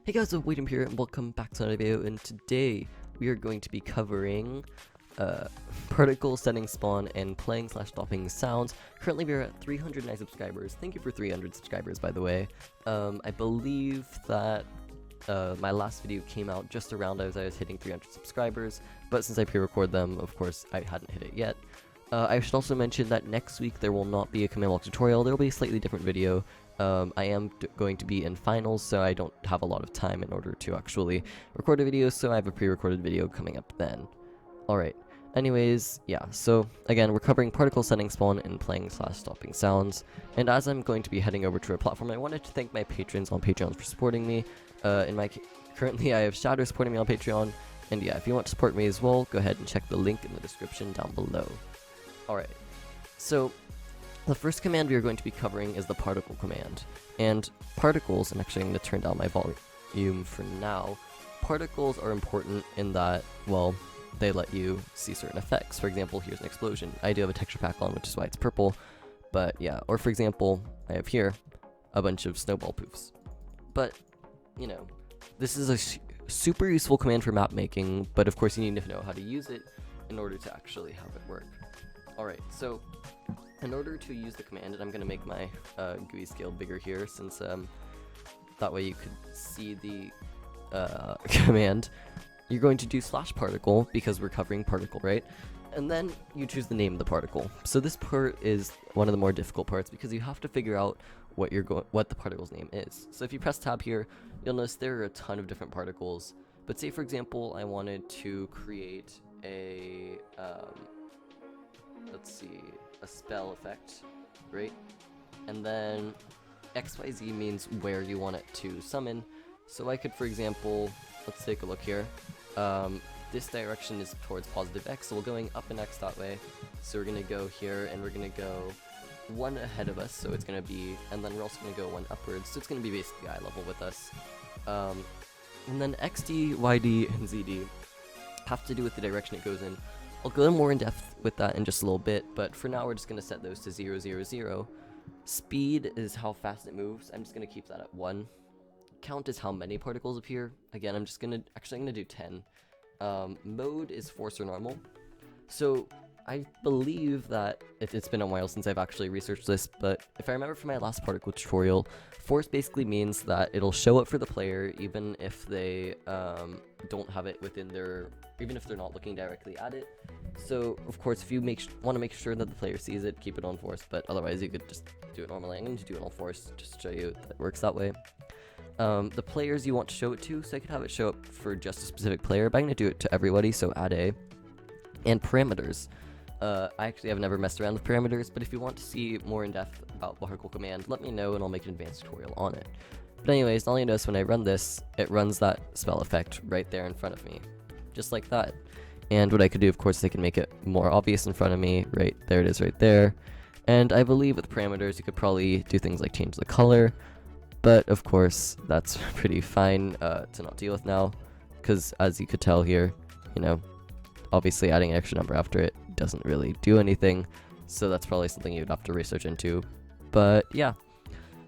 Hey guys, Wavejump here, and welcome back to another video, and today we are going to be covering particle setting spawn and playing/stopping sounds. Currently we are at 309 subscribers. Thank you for 300 subscribers, by the way. I believe that my last video came out just around as I was hitting 300 subscribers, but since I pre-record them, of course, I hadn't hit it yet. I should also mention that next week there will not be a command block tutorial. There will be a slightly different video. I am going to be in finals, so I don't have a lot of time in order to actually record a video, so I have a pre-recorded video coming up then. Alright, anyways, yeah, so again, we're covering particle setting spawn and playing/stopping sounds, and as I'm going to be heading over to a platform, I wanted to thank my patrons on Patreon for supporting me. Currently I have Shatter supporting me on Patreon, and yeah, if you want to support me as well, go ahead and check the link in the description down below. Alright, so the first command we are going to be covering is the particle command. And particles, and actually I'm going to turn down my volume for now, particles are important in that, well, they let you see certain effects. For example, here's an explosion. I do have a texture pack on, which is why it's purple, but yeah, or for example, I have here a bunch of snowball poofs. But, you know, this is a super useful command for map making, but of course you need to know how to use it in order to actually have it work. Alright, so in order to use the command, and I'm going to make my GUI scale bigger here, since that way you could see the command, you're going to do /particle, because we're covering particle, right? And then you choose the name of the particle. So this part is one of the more difficult parts, because you have to figure out what the particle's name is. So if you press tab here, you'll notice there are a ton of different particles. But say, for example, I wanted to create a let's see, a spell effect, right? And then XYZ means where you want it to summon. So I could, for example, let's take a look here. This direction is towards positive X, so we're going up in X that way. So we're gonna go here, and we're gonna go one ahead of us, so it's gonna be, and then we're also gonna go one upwards, so it's gonna be basically eye level with us. And then XD, YD, and ZD have to do with the direction it goes in. I'll go more in depth with that in just a little bit, but for now we're just going to set those to 0, 0, 0. Speed is how fast it moves. I'm just going to keep that at 1. Count is how many particles appear. Again, I'm going to do 10. Mode is force or normal. So I believe that it's been a while since I've actually researched this, but if I remember from my last particle tutorial, force basically means that it'll show up for the player even if they don't have it within their, even if they're not looking directly at it. So of course, if you want to make sure that the player sees it, keep it on force, but otherwise you could just do it normally. I'm going to do it on force just to show you that it works that way. The players you want to show it to, so I could have it show up for just a specific player, but I'm going to do it to everybody, so add a. And parameters. I actually have never messed around with parameters, but if you want to see more in depth about particle command, let me know and I'll make an advanced tutorial on it. But anyways, all you notice when I run this, it runs that spell effect right there in front of me. Just like that. And what I could do, of course, is I can make it more obvious in front of me. Right, there it is right there. And I believe with parameters, you could probably do things like change the color. But of course, that's pretty fine to not deal with now. Because as you could tell here, you know, obviously adding an extra number after it doesn't really do anything. So that's probably something you'd have to research into. But yeah.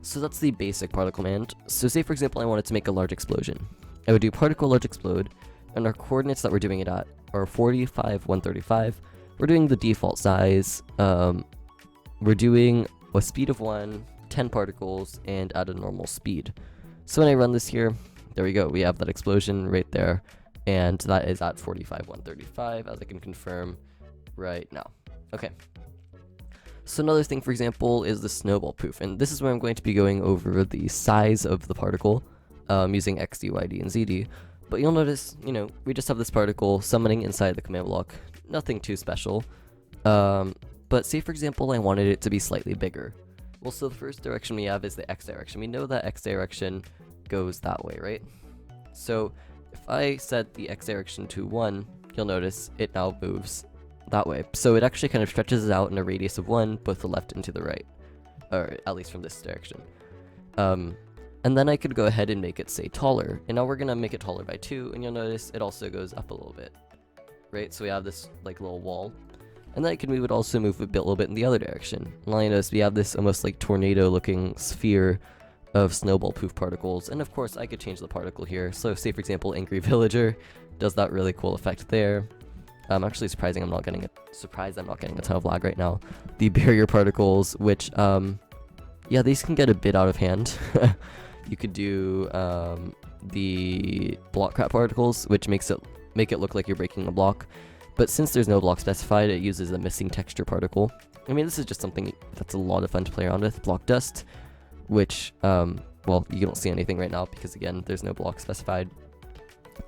So that's the basic particle command. So say, for example, I wanted to make a large explosion. I would do particle large explode. And our coordinates that we're doing it at are 45, 135. We're doing the default size. We're doing a speed of 1, 10 particles, and at a normal speed. So when I run this here, there we go. We have that explosion right there. And that is at 45, 135, as I can confirm right now. Okay. So another thing, for example, is the snowball poof. And this is where I'm going to be going over the size of the particle using XD, YD, and ZD. But you'll notice, you know, we just have this particle summoning inside the command block. Nothing too special. But say, for example, I wanted it to be slightly bigger. Well, so the first direction we have is the X direction. We know that X direction goes that way, right? So if I set the X direction to 1, you'll notice it now moves that way. So it actually kind of stretches out in a radius of 1, both the left and to the right. Or at least from this direction. And then I could go ahead and make it, say, taller. And now we're going to make it taller by 2, and you'll notice it also goes up a little bit. Right? So we have this, like, little wall. And then I can move it also move a little bit in the other direction. And now you notice we have this almost like tornado-looking sphere of snowball poof particles, and of course I could change the particle here. So say for example Angry Villager does that really cool effect there. Actually surprised I'm not getting a ton of lag right now. The barrier particles, which yeah, these can get a bit out of hand. You could do the block crap particles, which make it look like you're breaking a block, but since there's no block specified, it uses a missing texture particle. I mean, this is just something that's a lot of fun to play around with. Block dust, which well, you don't see anything right now because again there's no block specified.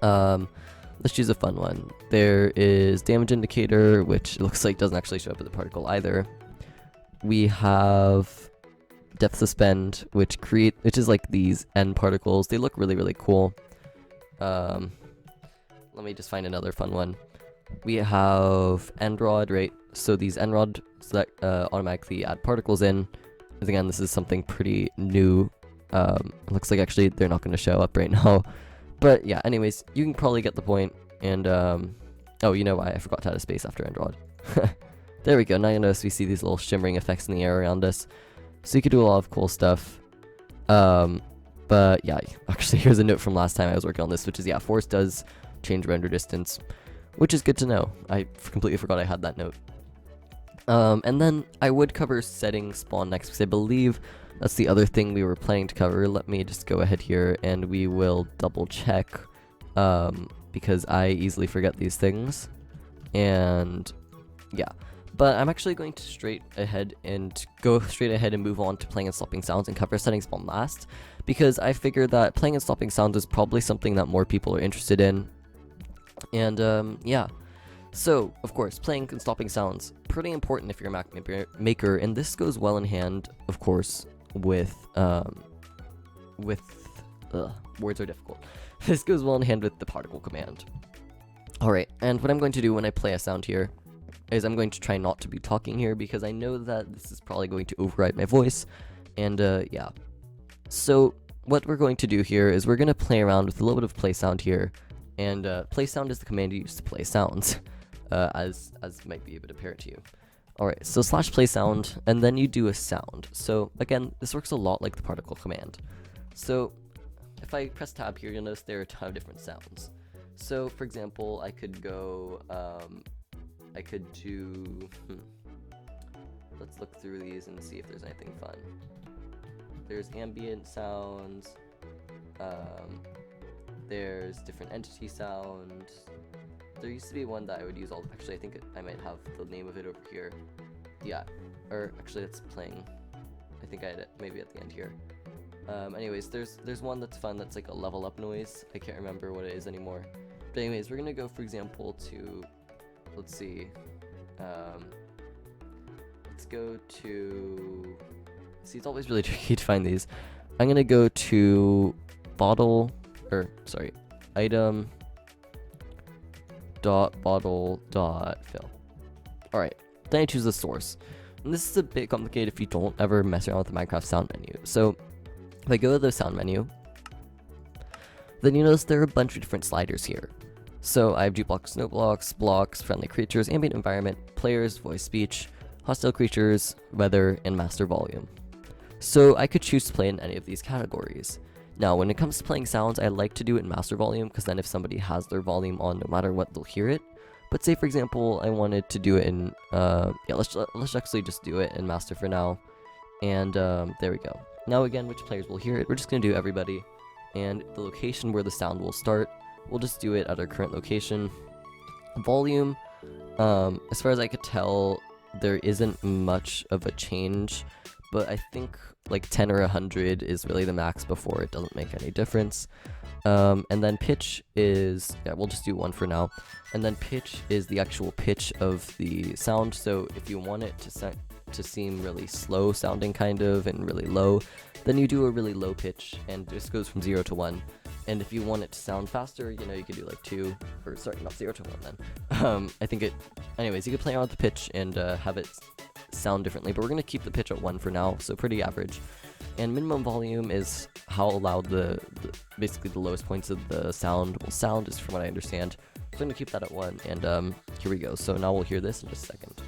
Let's choose a fun one. There is damage indicator, which looks like doesn't actually show up as a particle either. We have depth suspend, which is like these end particles. They look really, really cool. Let me just find another fun one. We have end rod, right? So these end rods that automatically add particles in. And again, this is something pretty new. It looks like actually they're not going to show up right now. But yeah, anyways, you can probably get the point. And oh, you know why? I forgot to add a space after end rod. There we go. Now you notice we see these little shimmering effects in the air around us. So you could do a lot of cool stuff. But yeah, actually here's a note from last time I was working on this, which is, yeah, force does change render distance, which is good to know. I completely forgot I had that note. And then I would cover setting spawn next, because I believe that's the other thing we were planning to cover. Let me just go ahead here and we will double check, because I easily forget these things. And yeah, but I'm actually going to go straight ahead and move on to playing and stopping sounds and cover setting spawn last, because I figured that playing and stopping sounds is probably something that more people are interested in. And yeah, so of course playing and stopping sounds, pretty important if you're a Mac maker, and this goes well in hand, of course, with words are difficult. This goes well in hand with the particle command. Alright, and what I'm going to do when I play a sound here is I'm going to try not to be talking here, because I know that this is probably going to override my voice. And yeah, so what we're going to do here is we're going to play around with a little bit of play sound here. And play sound is the command you use to play sounds, as might be a bit apparent to you. Alright, so / play sound, and then you do a sound. So again, this works a lot like the particle command. So if I press tab here, you'll notice there are a ton of different sounds. So for example, I could go, I could do, let's look through these and see if there's anything fun. There's ambient sounds, there's different entity sound. There used to be one that I would use actually I think I might have the name of it over here. Yeah, or actually it's playing. I think I had it maybe at the end here. Anyways, there's one that's fun that's like a level up noise. I can't remember what it is anymore. But anyways, we're gonna go for example to, let's see, let's go to, see, it's always really tricky to find these. I'm gonna go to item .bottle.fill. Alright, then I choose the source. And this is a bit complicated if you don't ever mess around with the Minecraft sound menu. So if I go to the sound menu, then you notice there are a bunch of different sliders here. So I have jukebox, snow blocks, friendly creatures, ambient environment, players, voice speech, hostile creatures, weather, and master volume. So I could choose to play in any of these categories. Now, when it comes to playing sounds, I like to do it in master volume, because then if somebody has their volume on, no matter what, they'll hear it. But say, for example, I wanted to do it in, yeah, let's actually just do it in master for now. And there we go. Now again, which players will hear it? We're just going to do everybody. And the location where the sound will start, we'll just do it at our current location. Volume, as far as I could tell, there isn't much of a change, but I think like 10 or 100 is really the max before it doesn't make any difference. And then pitch is, yeah, we'll just do 1 for now. And then pitch is the actual pitch of the sound. So if you want it to seem really slow sounding kind of and really low, then you do a really low pitch, and this goes from 0 to 1. And if you want it to sound faster, you know, you could do like 2, or sorry, not 0 to 1 then. I think anyways, you could play around with the pitch and have it sound differently, but we're going to keep the pitch at 1 for now, so pretty average. And minimum volume is how loud basically the lowest points of the sound will sound, is from what I understand. So I'm going to keep that at 1, and here we go. So now we'll hear this in just a second.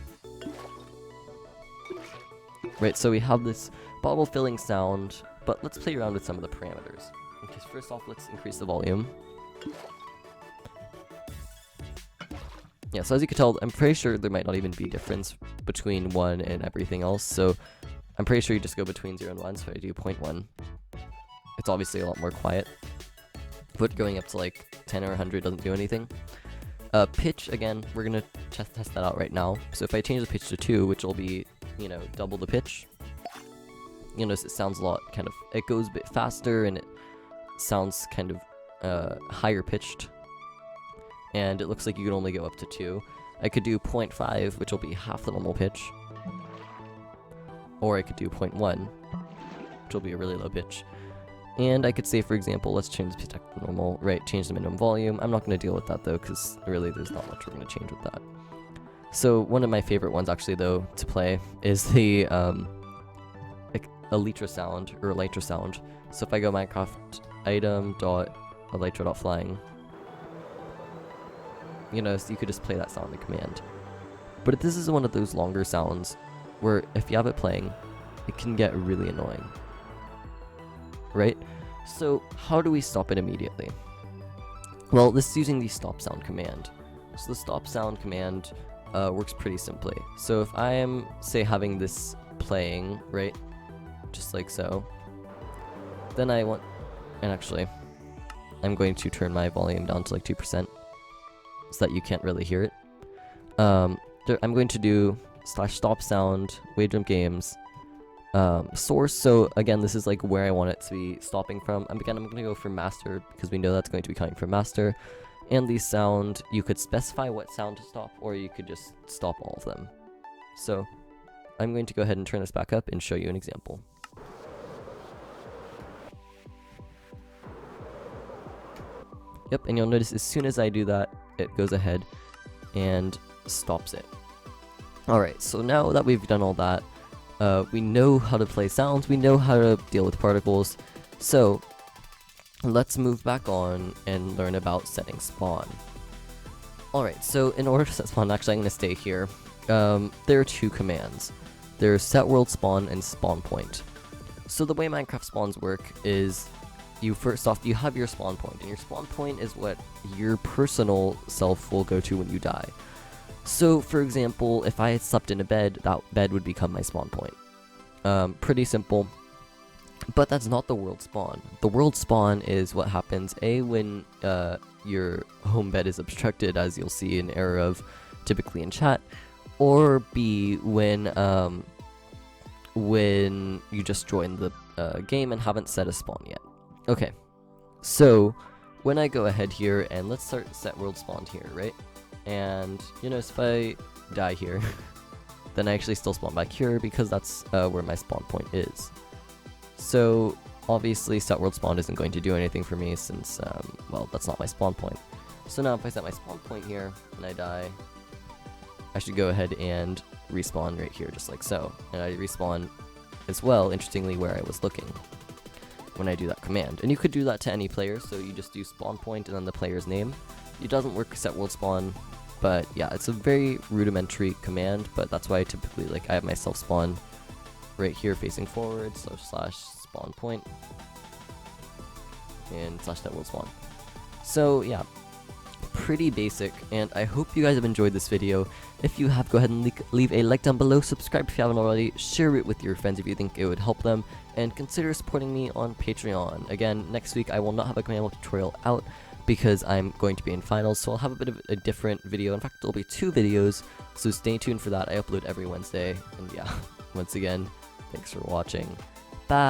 Right, so we have this bottle filling sound, but let's play around with some of the parameters. Okay, so first off, let's increase the volume. Yeah, so as you can tell, I'm pretty sure there might not even be a difference between 1 and everything else, so I'm pretty sure you just go between 0 and 1, so I do 0.1. It's obviously a lot more quiet, but going up to like 10 or 100 doesn't do anything. Pitch, again, we're gonna test that out right now. So if I change the pitch to 2, which will be, you know, double the pitch, you notice it sounds a lot kind of, it goes a bit faster and it sounds kind of higher pitched. And it looks like you can only go up to 2. I could do 0.5, which will be half the normal pitch. Or I could do 0.1, which will be a really low pitch. And I could say, for example, let's change the pitch to normal, right, change the minimum volume. I'm not going to deal with that, though, because really there's not much we're going to change with that. So one of my favorite ones, actually, though, to play is the Elytra or Elytra sound. So if I go Minecraft item.elytra.flying, you know, so you could just play that sound in command. But this is one of those longer sounds where if you have it playing, it can get really annoying. Right? So how do we stop it immediately? Well, this is using the Stopsound command. So the Stopsound command works pretty simply. So if I am, say, having this playing, right, just like so, then I want, and actually, I'm going to turn my volume down to like 2% so that you can't really hear it. I'm going to do /Stopsound, Wavejump Games, source. So again, this is like where I want it to be stopping from. I'm going to go for master because we know that's going to be coming from master. And the sound, you could specify what sound to stop, or you could just stop all of them. So I'm going to go ahead and turn this back up and show you an example. Yep, and you'll notice as soon as I do that, it goes ahead and stops it. Alright, so now that we've done all that, we know how to play sounds, we know how to deal with particles, so let's move back on and learn about setting spawn. Alright, so in order to set spawn, actually I'm going to stay here. There are 2 commands. There's set world spawn and spawn point. So the way Minecraft spawns work is, first off, you have your spawn point, and your spawn point is what your personal self will go to when you die. So, for example, if I had slept in a bed, that bed would become my spawn point. Pretty simple, but that's not the world spawn. The world spawn is what happens, A, when your home bed is obstructed, as you'll see an error of typically in chat, or B, when you just joined the game and haven't set a spawn yet. Okay, so when I go ahead here and let's start set world spawn here, right? And you know, if I die here, then I actually still spawn back here because that's where my spawn point is. So obviously set world spawn isn't going to do anything for me since, well, that's not my spawn point. So now if I set my spawn point here and I die, I should go ahead and respawn right here just like so. And I respawn as well, interestingly, where I was looking when I do that command. And you could do that to any player, so you just do spawn point and then the player's name. It doesn't work set world spawn, but yeah, it's a very rudimentary command, but that's why I typically, like, I have myself spawn right here facing forward, / spawn point, and / net world spawn. So yeah, pretty basic, and I hope you guys have enjoyed this video. If you have, go ahead and leave a like down below, subscribe if you haven't already, share it with your friends if you think it would help them, and consider supporting me on Patreon. Again, next week I will not have a command block tutorial out because I'm going to be in finals, so I'll have a bit of a different video. In fact, there'll be 2 videos, so stay tuned for that. I upload every Wednesday, and yeah, once again, thanks for watching. Bye!